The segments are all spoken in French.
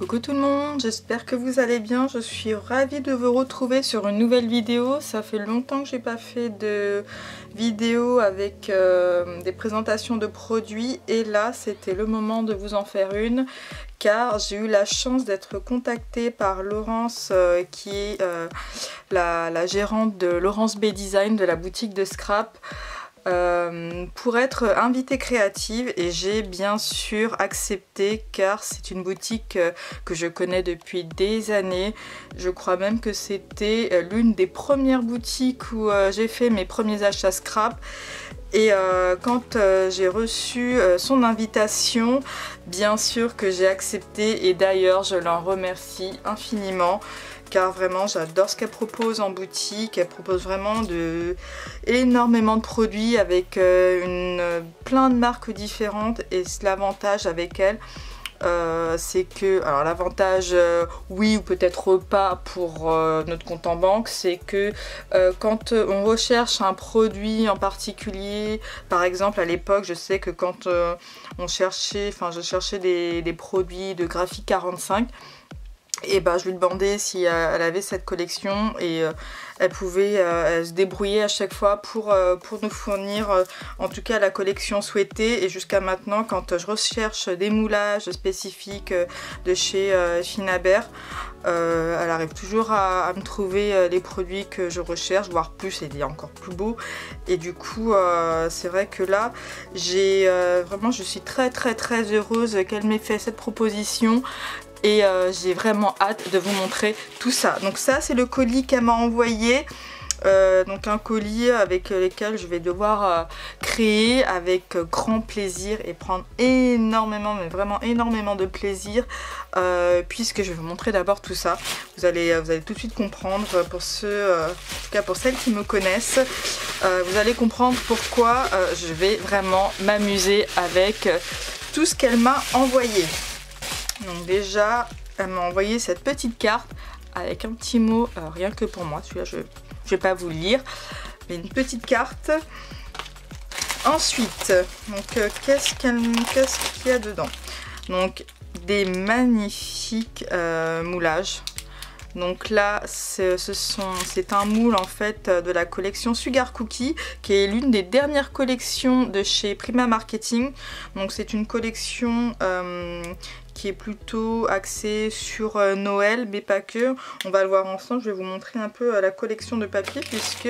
Coucou tout le monde, j'espère que vous allez bien. Je suis ravie de vous retrouver sur une nouvelle vidéo. Ça fait longtemps que j'ai pas fait de vidéo avec des présentations de produits et là c'était le moment de vous en faire une car j'ai eu la chance d'être contactée par Laurence qui est la gérante de Laurence B Design de la boutique de Scrap. Pour être invitée créative et j'ai bien sûr accepté car c'est une boutique que je connais depuis des années. Je crois même que c'était l'une des premières boutiques où j'ai fait mes premiers achats Scrap. Et quand j'ai reçu son invitation, bien sûr que j'ai accepté et d'ailleurs je l'en remercie infiniment. Car vraiment j'adore ce qu'elle propose en boutique, elle propose vraiment énormément de produits avec plein de marques différentes et l'avantage avec elle c'est que, alors l'avantage oui ou peut-être pas pour notre compte en banque, c'est que quand on recherche un produit en particulier, par exemple à l'époque je sais que quand je cherchais des produits de Graphique 45, et bah je lui demandais si elle avait cette collection et elle pouvait se débrouiller à chaque fois pour nous fournir en tout cas la collection souhaitée. Et jusqu'à maintenant quand je recherche des moulages spécifiques de chez Finaber, elle arrive toujours à me trouver les produits que je recherche, voire plus, et des encore plus beaux. Et du coup c'est vrai que là vraiment je suis très heureuse qu'elle m'ait fait cette proposition. Et j'ai vraiment hâte de vous montrer tout ça. Donc ça c'est le colis qu'elle m'a envoyé. Donc un colis avec lequel je vais devoir créer avec grand plaisir et prendre énormément, mais vraiment énormément de plaisir puisque je vais vous montrer d'abord tout ça. Vous allez tout de suite comprendre pour ceux, en tout cas pour celles qui me connaissent, vous allez comprendre pourquoi je vais vraiment m'amuser avec tout ce qu'elle m'a envoyé. Donc déjà, elle m'a envoyé cette petite carte avec un petit mot, rien que pour moi. Celui-là, je ne vais pas vous le lire, mais une petite carte. Ensuite, qu'est-ce qu'il y a dedans? Donc, des magnifiques moulages. Donc là c'est un moule en fait de la collection Sugar Cookie qui est l'une des dernières collections de chez Prima Marketing. Donc c'est une collection qui est plutôt axée sur Noël mais pas que. On va le voir ensemble, je vais vous montrer un peu la collection de papier puisque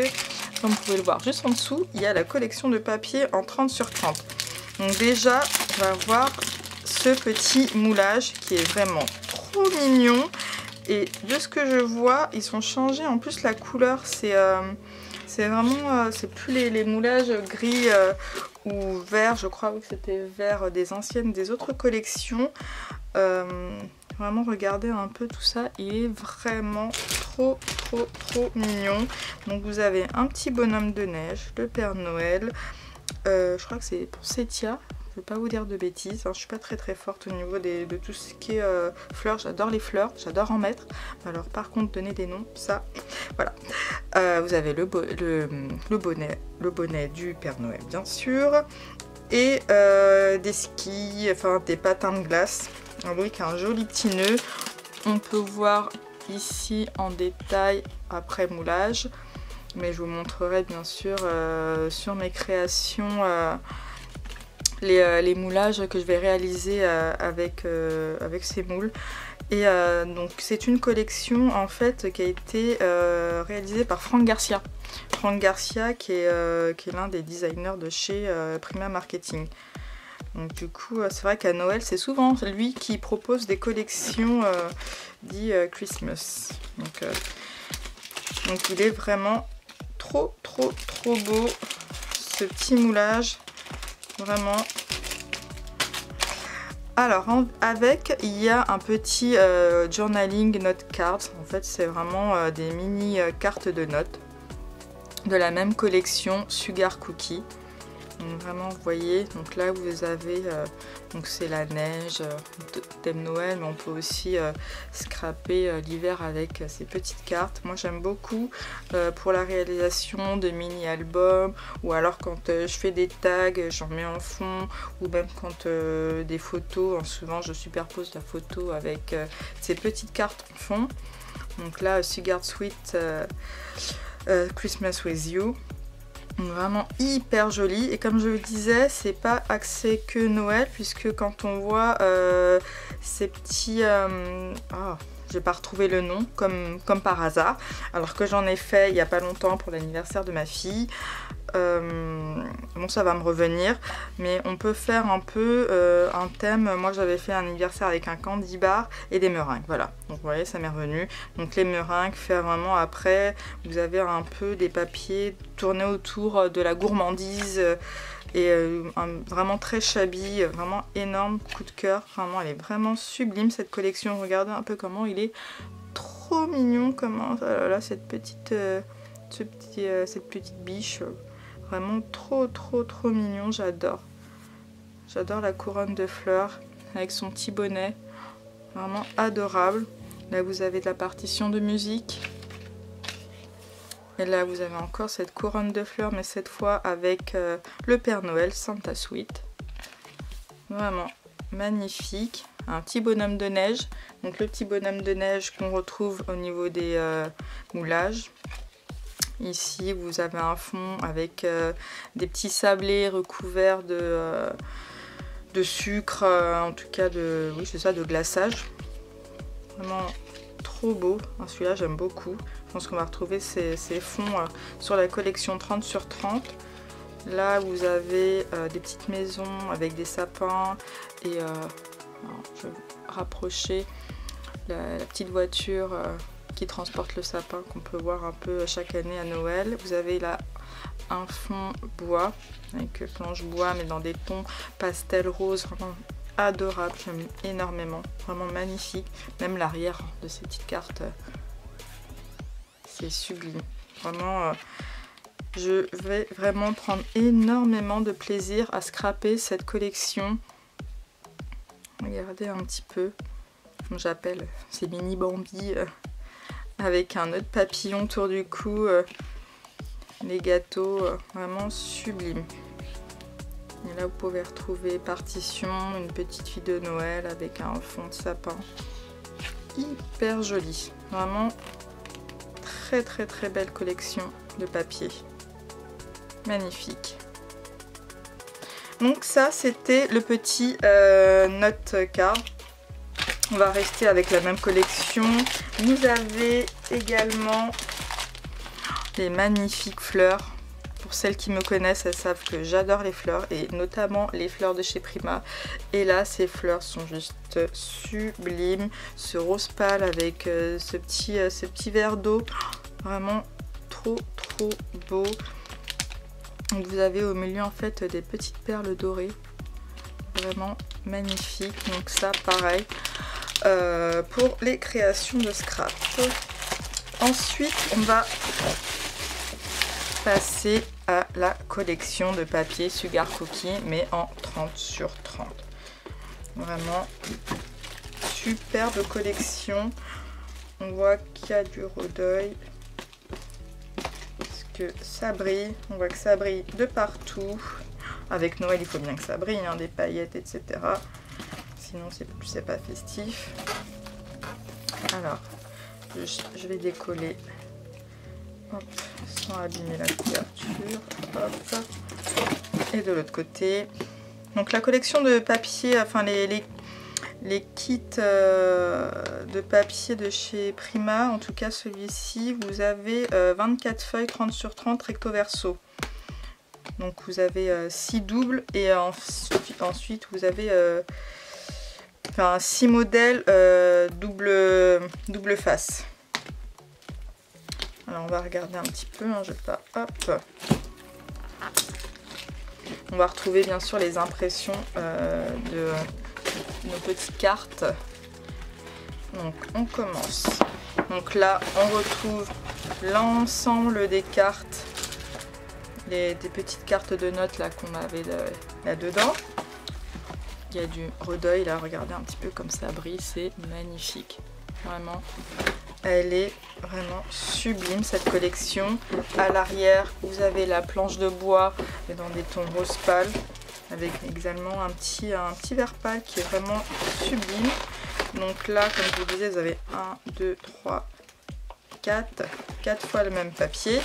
comme vous pouvez le voir juste en dessous il y a la collection de papier en 30 sur 30. Donc déjà on va voir ce petit moulage qui est vraiment trop mignon. Et de ce que je vois, ils ont changé en plus la couleur, c'est vraiment, c'est plus les moulages gris ou vert, je crois que c'était vert des autres collections. Vraiment regardez un peu tout ça, il est vraiment trop mignon. Donc vous avez un petit bonhomme de neige, le Père Noël, je crois que c'est pour Setia. Je ne vais pas vous dire de bêtises, hein. Je suis pas très forte au niveau de tout ce qui est fleurs. J'adore les fleurs, j'adore en mettre. Alors par contre donner des noms, ça, voilà. Vous avez le bonnet du Père Noël bien sûr. Et des skis, enfin des patins de glace. Avec un joli petit nœud. On peut voir ici en détail après moulage. Mais je vous montrerai bien sûr sur mes créations les moulages que je vais réaliser avec ces moules. Et donc c'est une collection en fait qui a été réalisée par Franck Garcia. Franck Garcia qui est l'un des designers de chez Prima Marketing. Donc du coup c'est vrai qu'à Noël c'est souvent lui qui propose des collections dit Christmas. Donc il est vraiment trop beau ce petit moulage. Vraiment. Alors avec il y a un petit journaling note cards. En fait c'est vraiment des mini cartes de notes de la même collection Sugar Cookie. Donc vraiment vous voyez, donc là vous avez, donc c'est la neige, thème Noël, mais on peut aussi scraper l'hiver avec ces petites cartes. Moi j'aime beaucoup pour la réalisation de mini-albums, ou alors quand je fais des tags, j'en mets en fond, ou même quand des photos, souvent je superpose la photo avec ces petites cartes en fond. Donc là, Cigar Sweet Christmas with You. Vraiment hyper joli, et comme je le disais, c'est pas axé que Noël, puisque quand on voit ces petits j'ai pas retrouvé le nom comme par hasard, alors que j'en ai fait il y a pas longtemps pour l'anniversaire de ma fille. Bon, ça va me revenir, mais on peut faire un peu un thème. Moi j'avais fait un anniversaire avec un candy bar et des meringues, voilà, donc vous voyez, ça m'est revenu. Donc les meringues, faire vraiment, après vous avez un peu des papiers tournés autour de la gourmandise, et vraiment très shabby, vraiment énorme, coup de cœur. Vraiment, elle est vraiment sublime cette collection. Regardez un peu comment il est trop mignon, comment là, cette petite biche, vraiment trop mignon. J'adore la couronne de fleurs avec son petit bonnet, vraiment adorable. Là vous avez de la partition de musique. Et là vous avez encore cette couronne de fleurs, mais cette fois avec le Père Noël, Santa Sweet. Vraiment magnifique. Un petit bonhomme de neige. Donc le petit bonhomme de neige qu'on retrouve au niveau des moulages. Ici vous avez un fond avec des petits sablés recouverts de sucre, en tout cas oui c'est ça, de glaçage. Vraiment trop beau. Celui-là j'aime beaucoup. Je pense qu'on va retrouver ces fonds sur la collection 30 sur 30. Là vous avez des petites maisons avec des sapins, et je vais rapprocher la petite voiture qui transporte le sapin qu'on peut voir un peu chaque année à Noël. Vous avez là un fond bois avec planche bois, mais dans des tons pastel rose, vraiment adorable. J'aime énormément, vraiment magnifique. Même l'arrière de ces petites cartes, c'est sublime. Vraiment, je vais vraiment prendre énormément de plaisir à scraper cette collection. Regardez un petit peu, comme j'appelle ces mini Bambi, avec un nœud de papillon autour du cou, les gâteaux, vraiment sublime. Et là vous pouvez retrouver partition, une petite fille de Noël avec un fond de sapin. Hyper joli, vraiment très belle collection de papier. Magnifique. Donc ça c'était le petit note card. On va rester avec la même collection. Vous avez également les magnifiques fleurs. Pour celles qui me connaissent, elles savent que j'adore les fleurs, et notamment les fleurs de chez Prima. Et là, ces fleurs sont juste sublimes. Ce rose pâle avec ce petit verre d'eau, vraiment trop beau. Donc vous avez au milieu en fait des petites perles dorées, vraiment magnifique. Donc ça pareil pour les créations de scrap. Ensuite on va passer à la collection de papier Sugar Cookie, mais en 30 sur 30. Vraiment superbe collection. On voit qu'il y a du rodeuil, parce que ça brille. On voit que ça brille de partout. Avec Noël il faut bien que ça brille, hein, des paillettes etc. Sinon c'est pas festif. Alors je vais décoller, hop, sans abîmer la couverture, hop. Et de l'autre côté, donc la collection de papier, enfin les kits de papier de chez Prima, en tout cas celui-ci, vous avez 24 feuilles 30 sur 30 recto verso. Donc vous avez 6 doubles, et ensuite vous avez 6 modèles double face. Alors on va regarder un petit peu, hein, je vais pas, hop. On va retrouver bien sûr les impressions de nos petites cartes. Donc on commence. Donc là on retrouve l'ensemble des cartes des petites cartes de notes là qu'on avait là-dedans. Il y a du Rodeuil là, regardez un petit peu comme ça brille, c'est magnifique. Vraiment, elle est vraiment sublime cette collection. À l'arrière, vous avez la planche de bois et dans des tons rose pâle avec également un petit vert pâle qui est vraiment sublime. Donc là, comme je vous disais, vous avez 1, 2, 3, 4 fois le même papier.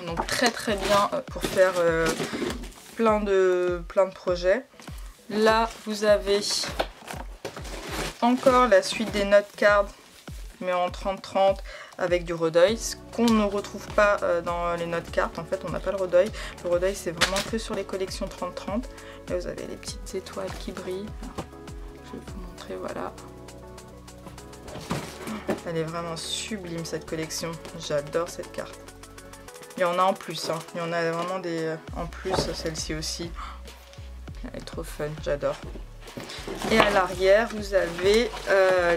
Donc très très bien pour faire plein de projets. Là, vous avez encore la suite des note cards, mais en 30-30 avec du Rodeuil, ce qu'on ne retrouve pas dans les notes cards. En fait, on n'a pas le Rodeuil. Le Rodeuil, c'est vraiment que sur les collections 30-30. Là, vous avez les petites étoiles qui brillent. Alors, je vais vous montrer, voilà. Elle est vraiment sublime cette collection. J'adore cette carte. Il y en a en plus, hein. Il y en a vraiment des en plus, celle-ci aussi. Elle est trop fun, j'adore. Et à l'arrière, vous avez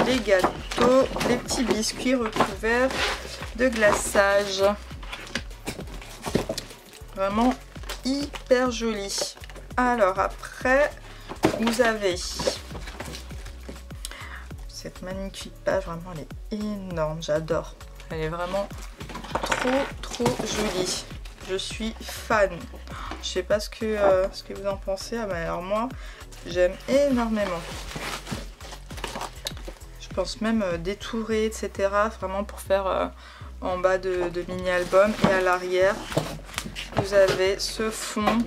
les gâteaux, les petits biscuits recouverts de glaçage. Vraiment hyper joli. Alors après, vous avez cette magnifique page. Vraiment, elle est énorme. J'adore. Elle est vraiment trop jolie. Je suis fan. Je sais pas ce que vous en pensez. Ah, mais alors moi, j'aime énormément. Je pense même détourer, etc. Vraiment pour faire en bas de mini-album. Et à l'arrière, vous avez ce fond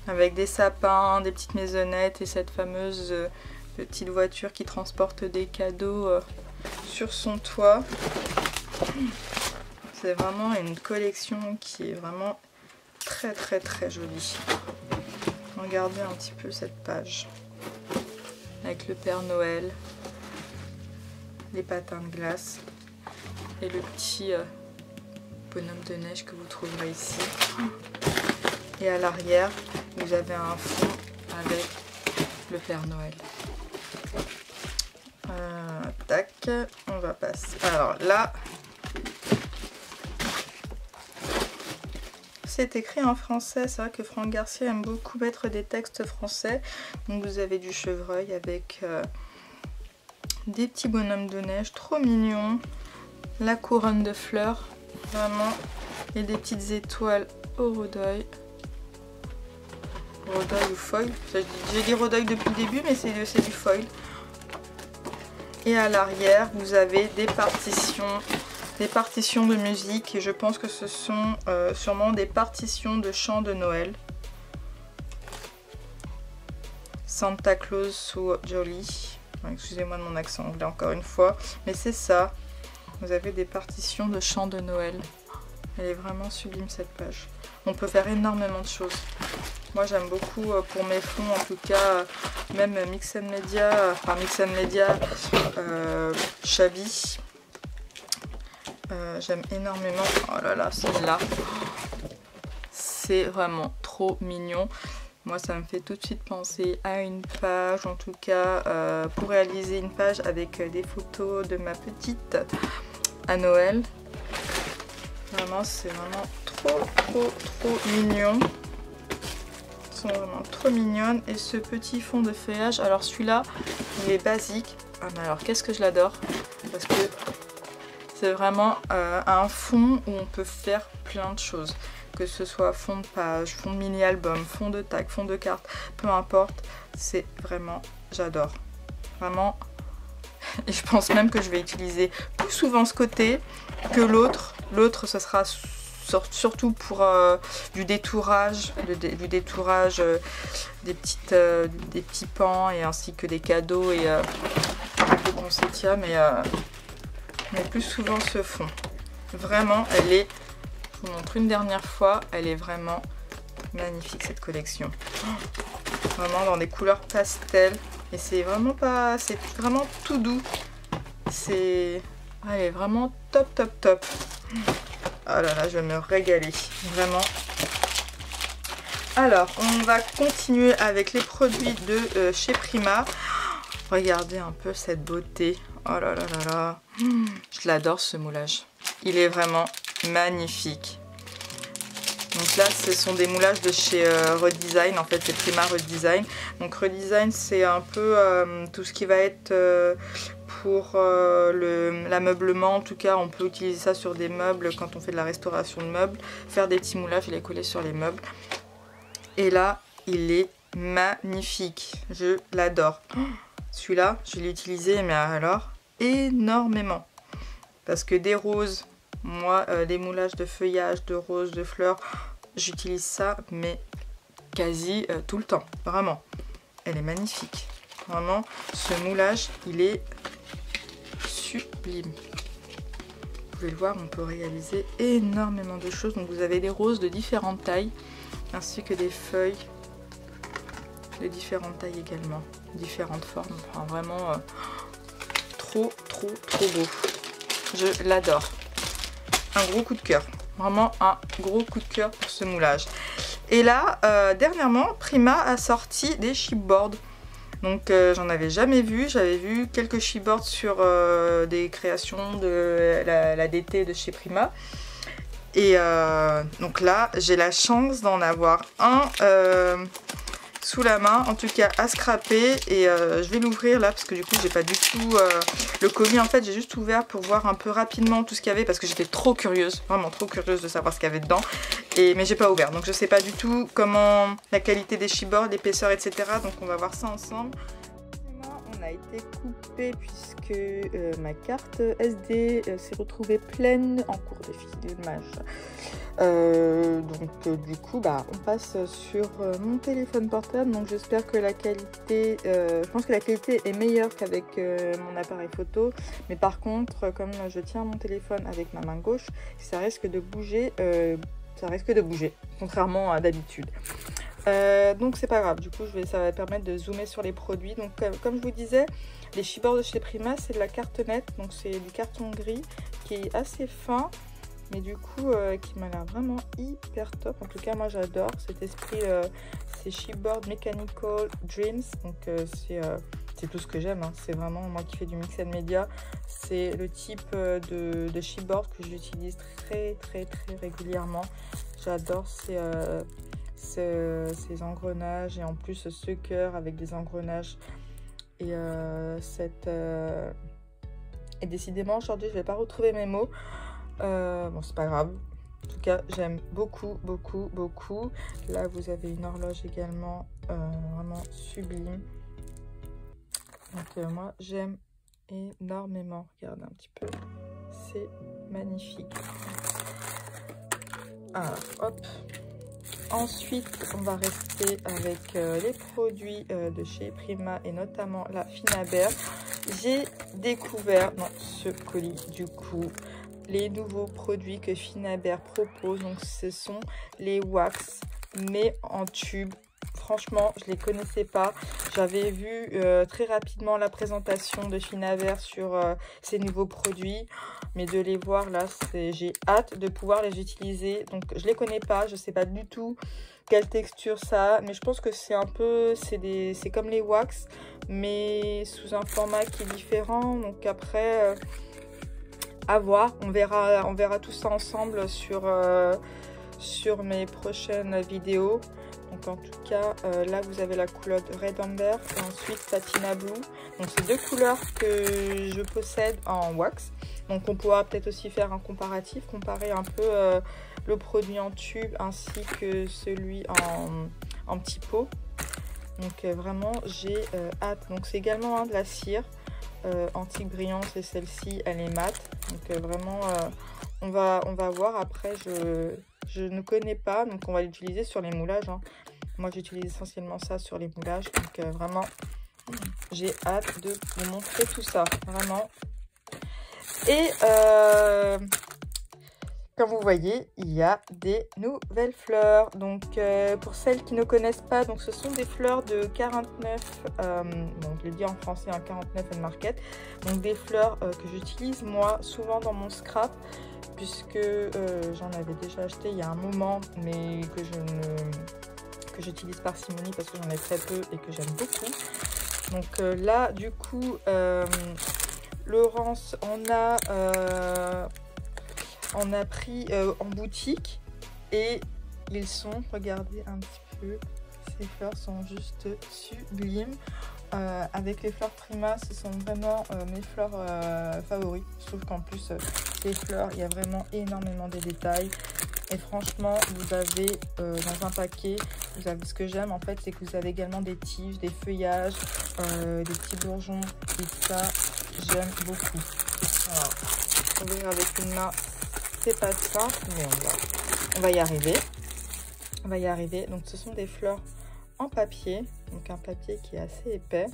avec des sapins, des petites maisonnettes et cette fameuse petite voiture qui transporte des cadeaux sur son toit. C'est vraiment une collection qui est vraiment très jolie. Regardez un petit peu cette page avec le Père Noël, les patins de glace et le petit bonhomme de neige que vous trouverez ici. Et à l'arrière, vous avez un fond avec le Père Noël. Tac, on va passer. Alors là, c'est écrit en français. C'est vrai que Franck Garcia aime beaucoup mettre des textes français. Donc vous avez du chevreuil avec des petits bonhommes de neige trop mignons, la couronne de fleurs, vraiment, et des petites étoiles au Rodeuil. Rodeuil ou foil. J'ai dit Rodeuil depuis le début, mais c'est du foil. Et à l'arrière, vous avez des partitions de musique. Et je pense que ce sont sûrement des partitions de chants de Noël. Santa Claus So Jolly. Excusez-moi de mon accent anglais encore une fois. Mais c'est ça. Vous avez des partitions de chants de Noël. Elle est vraiment sublime cette page. On peut faire énormément de choses. Moi j'aime beaucoup pour mes fonds, en tout cas, même Mix & Media, enfin Mix & Media, Chabi. J'aime énormément. Oh là là, celle-là. C'est vraiment trop mignon. Moi ça me fait tout de suite penser à une page, en tout cas, pour réaliser une page avec des photos de ma petite à Noël. Vraiment, c'est vraiment trop mignon. Elles sont vraiment trop mignonnes. Et ce petit fond de feuillage, alors celui-là, il est basique. Ah mais alors qu'est-ce que je l'adore. Parce que c'est vraiment un fond où on peut faire plein de choses. Que ce soit fond de page, fond de mini-album, fond de tag, fond de carte, peu importe. C'est vraiment, j'adore. Vraiment. Et je pense même que je vais utiliser plus souvent ce côté que l'autre. L'autre, ce sera surtout pour du détourage, des petits pans et ainsi que des cadeaux et des poinsettias, mais plus souvent ce fond. Vraiment, elle est, je vous montre une dernière fois, elle est vraiment magnifique cette collection. Vraiment dans des couleurs pastel et c'est vraiment pas, c'est vraiment tout doux. C'est, elle est vraiment top. Oh là là, je vais me régaler, vraiment. Alors, on va continuer avec les produits de chez Prima. Regardez un peu cette beauté. Oh là là là là. Je l'adore ce moulage. Il est vraiment magnifique. Donc là, ce sont des moulages de chez Redesign. En fait, c'est Prima Redesign. Donc Redesign, c'est un peu tout ce qui va être pour l'ameublement. En tout cas, on peut utiliser ça sur des meubles quand on fait de la restauration de meubles. Faire des petits moulages et les coller sur les meubles. Et là, il est magnifique. Je l'adore. Celui-là, je l'ai utilisé, mais alors, énormément. Parce que des roses... Moi, des moulages de feuillage, de roses, de fleurs, j'utilise ça, mais quasi tout le temps. Vraiment, elle est magnifique. Vraiment, ce moulage, il est sublime. Vous pouvez le voir, on peut réaliser énormément de choses. Donc vous avez des roses de différentes tailles, ainsi que des feuilles de différentes tailles également, différentes formes. Enfin, vraiment, trop beau. Je l'adore. Un gros coup de cœur, vraiment un gros coup de cœur pour ce moulage. Et là, dernièrement, Prima a sorti des chipboards. Donc j'en avais jamais vu, j'avais vu quelques chipboards sur des créations de la DT de chez Prima. Et donc là, j'ai la chance d'en avoir un sous la main, en tout cas à scraper, et je vais l'ouvrir là parce que du coup j'ai pas du tout le colis. En fait, j'ai juste ouvert pour voir un peu rapidement tout ce qu'il y avait parce que j'étais trop curieuse, vraiment trop curieuse de savoir ce qu'il y avait dedans, mais j'ai pas ouvert, donc je sais pas du tout comment la qualité des chipboards, l'épaisseur, etc. Donc on va voir ça ensemble. On a été coupé puisque ma carte SD s'est retrouvée pleine en cours de filmage. Donc du coup on passe sur mon téléphone portable. Donc j'espère que la qualité, je pense que la qualité est meilleure qu'avec mon appareil photo, mais par contre comme je tiens mon téléphone avec ma main gauche, ça risque de bouger, contrairement à d'habitude. Donc c'est pas grave, du coup ça va permettre de zoomer sur les produits. Donc comme je vous disais, les chipboards de chez Prima, c'est de la cartonnette, donc c'est du carton gris qui est assez fin, mais du coup qui m'a l'air vraiment hyper top. En tout cas moi j'adore cet esprit, ces chipboards Mechanical Dreams. Donc c'est tout ce que j'aime, hein. C'est vraiment moi qui fais du mix and media, c'est le type de chipboard que j'utilise très régulièrement. J'adore ces engrenages, et en plus ce cœur avec des engrenages, et et décidément aujourd'hui je vais pas retrouver mes mots. Bon, c'est pas grave, en tout cas j'aime beaucoup. Là vous avez une horloge également, vraiment sublime. Donc moi j'aime énormément. Regardez un petit peu, c'est magnifique. Alors hop. Ensuite, on va rester avec les produits de chez Prima, et notamment la Finabert. J'ai découvert dans ce colis du coup les nouveaux produits que Finabert propose. Donc ce sont les wax, mais en tube. Franchement, je les connaissais pas. J'avais vu très rapidement la présentation de Finabert sur ces nouveaux produits, mais de les voir là, j'ai hâte de pouvoir les utiliser. Donc je les connais pas, je sais pas du tout quelle texture ça a, mais je pense que c'est un peu, c'est comme les wax, mais sous un format qui est différent. Donc après, à voir, on verra tout ça ensemble sur mes prochaines vidéos. Donc en tout cas, là vous avez la couleur Red Amber et ensuite Patina Blue. Donc c'est deux couleurs que je possède en wax. Donc on pourra peut-être aussi faire un comparatif, comparer un peu le produit en tube ainsi que celui en petit pot. Donc vraiment j'ai hâte. Donc c'est également de la cire antique brillante, et celle-ci elle est mate. Donc vraiment on va voir. Après je ne connais pas, donc on va l'utiliser sur les moulages, hein. Moi j'utilise essentiellement ça sur les moulages, donc vraiment j'ai hâte de vous montrer tout ça, vraiment. Et comme vous voyez, il y a des nouvelles fleurs. Donc pour celles qui ne connaissent pas, donc ce sont des fleurs de 49, bon, je l'ai dit en français, un 49 and Market. Donc des fleurs que j'utilise moi souvent dans mon scrap, puisque j'en avais déjà acheté il y a un moment, mais que j'utilise parcimonie parce que j'en ai très peu et que j'aime beaucoup. Donc là du coup Laurence, on a on a pris en boutique et ils sont, regardez un petit peu, ces fleurs sont juste sublimes. Avec les fleurs Prima, ce sont vraiment mes fleurs favoris. Je trouve qu'en plus, ces fleurs, il y a vraiment énormément de détails. Et franchement, vous avez dans un paquet, vous avez, ce que j'aime en fait, c'est que vous avez également des tiges, des feuillages, des petits bourgeons. Et ça, j'aime beaucoup. Alors, ouvrir avec une main, c'est pas simple, mais on va y arriver. On va y arriver. Donc, ce sont des fleurs en papier, donc un papier qui est assez épais.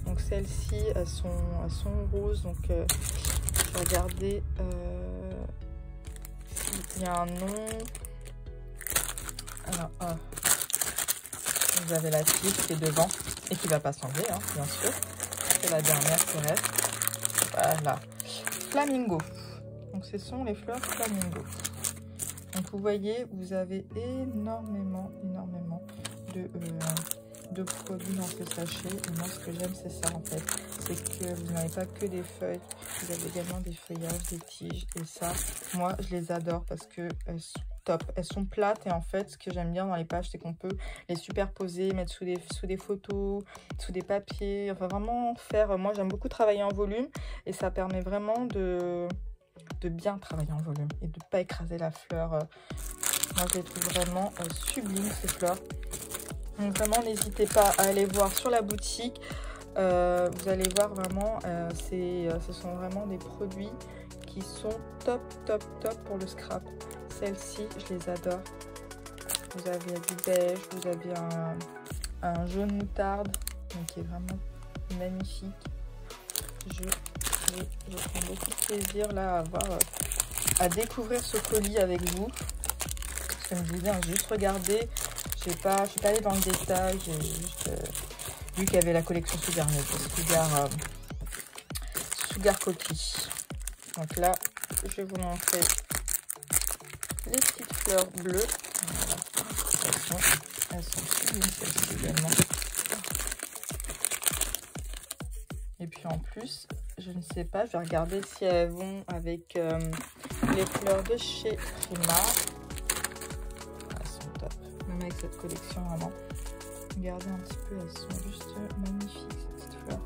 Donc celles-ci, elles sont roses. Donc je vais regarder s'il y a un nom. Alors, vous avez la tige qui est devant et qui va pas s'enlever, hein, bien sûr. C'est la dernière qui reste. Voilà, flamingo. Donc ce sont les fleurs flamingo. Donc vous voyez, vous avez énormément de produits dans ce sachet. Et moi, ce que j'aime, c'est ça en fait. C'est que vous n'avez pas que des feuilles, vous avez également des feuillages, des tiges. Et ça, moi, je les adore parce que elles sont top. Elles sont plates et en fait, ce que j'aime bien dans les pages, c'est qu'on peut les superposer, mettre sous des photos, sous des papiers. Enfin, vraiment faire... Moi, j'aime beaucoup travailler en volume et ça permet vraiment de bien travailler en volume et de ne pas écraser la fleur. Moi, je les trouve vraiment sublimes, ces fleurs. Donc, vraiment, n'hésitez pas à aller voir sur la boutique. Vous allez voir vraiment, ce sont vraiment des produits qui sont top pour le scrap. Celles-ci, je les adore. Vous avez du beige, vous avez un jaune moutarde, donc qui est vraiment magnifique. Je prends beaucoup de plaisir là à découvrir ce colis avec vous. Comme je disais, juste regarder. Je suis pas allée dans le détail. J'ai juste vu qu'il y avait la collection Sugar Cookie. Donc là, je vais vous montrer les petites fleurs bleues. Voilà. Elles sont sublimes celles-ci également. Et puis en plus, je ne sais pas, je vais regarder si elles vont avec les fleurs de chez Prima. Elles sont top. Même avec cette collection, vraiment. Regardez un petit peu, elles sont juste magnifiques, ces petites fleurs.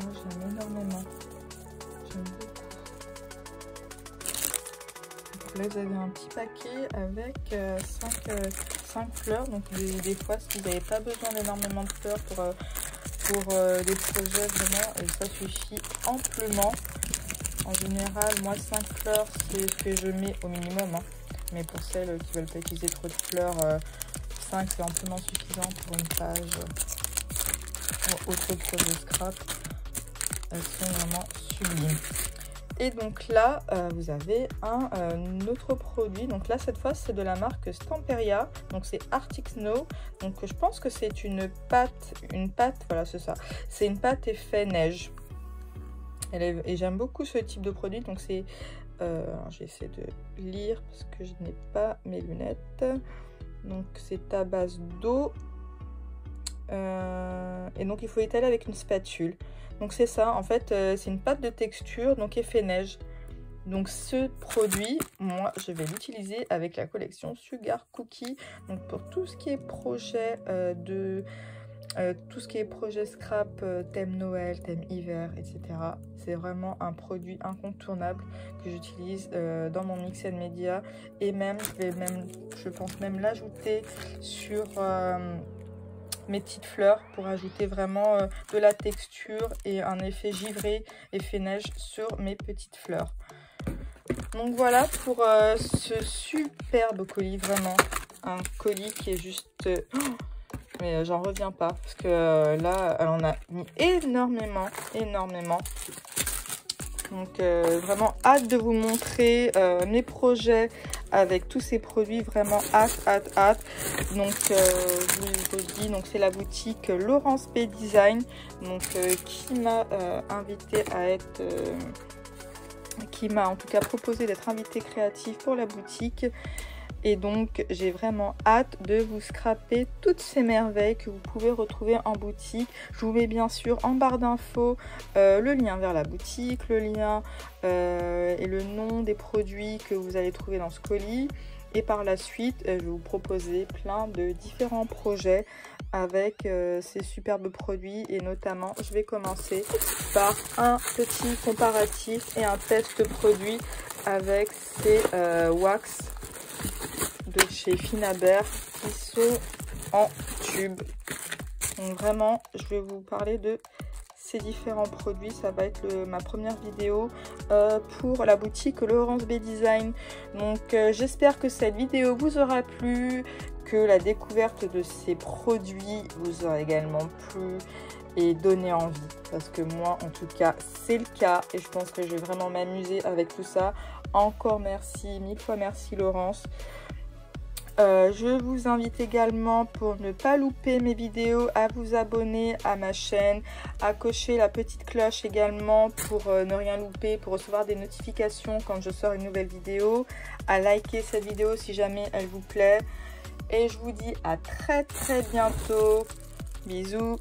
Moi, j'aime énormément. J'aime beaucoup. Donc là, vous avez un petit paquet avec 5 fleurs. Donc des fois, si vous n'avez pas besoin d'énormément de fleurs pour des projets vraiment, et ça suffit amplement. En général, moi 5 fleurs c'est ce que je mets au minimum, hein. Mais pour celles qui veulent pas utiliser trop de fleurs, 5 c'est amplement suffisant pour une page autre projet scrap. Elles sont vraiment sublimes. Et donc là, vous avez un autre produit. Donc là, cette fois, c'est de la marque Stamperia. Donc c'est Arctic Snow. Donc je pense que c'est une pâte, voilà, c'est ça. C'est une pâte effet neige. Et j'aime beaucoup ce type de produit. Donc c'est, j'essaie de lire parce que je n'ai pas mes lunettes. Donc c'est à base d'eau. Et donc il faut étaler avec une spatule. Donc c'est ça, en fait, c'est une pâte de texture, donc effet neige. Donc ce produit, moi, je vais l'utiliser avec la collection Sugar Cookie. Donc pour tout ce qui est projet scrap, thème Noël, thème hiver, etc. C'est vraiment un produit incontournable que j'utilise dans mon mix and media. Et même, je pense même l'ajouter sur... mes petites fleurs pour ajouter vraiment de la texture et un effet givré, effet neige sur mes petites fleurs. Donc voilà pour ce superbe colis, vraiment un colis qui est juste... mais j'en reviens pas parce que là elle en a mis énormément. Donc vraiment hâte de vous montrer mes projets avec tous ces produits, vraiment hâte. Donc je vous dis, donc c'est la boutique Laurence B Design, donc qui m'a invité à être qui m'a en tout cas proposé d'être invitée créative pour la boutique. Et donc j'ai vraiment hâte de vous scraper toutes ces merveilles que vous pouvez retrouver en boutique. Je vous mets bien sûr en barre d'infos le lien vers la boutique, le lien et le nom des produits que vous allez trouver dans ce colis. Et par la suite, je vais vous proposer plein de différents projets avec ces superbes produits. Et notamment, je vais commencer par un petit comparatif et un test produit avec ces wax de chez Finabert qui sont en tube. Donc vraiment, je vais vous parler de ces différents produits. Ça va être ma première vidéo pour la boutique Laurence B Design. Donc j'espère que cette vidéo vous aura plu, que la découverte de ces produits vous aura également plu et donné envie, parce que moi en tout cas c'est le cas et je pense que je vais vraiment m'amuser avec tout ça. Encore merci, mille fois merci Laurence. Je vous invite également, pour ne pas louper mes vidéos, à vous abonner à ma chaîne, à cocher la petite cloche également pour ne rien louper, pour recevoir des notifications quand je sors une nouvelle vidéo, à liker cette vidéo si jamais elle vous plaît. Et je vous dis à très bientôt. Bisous.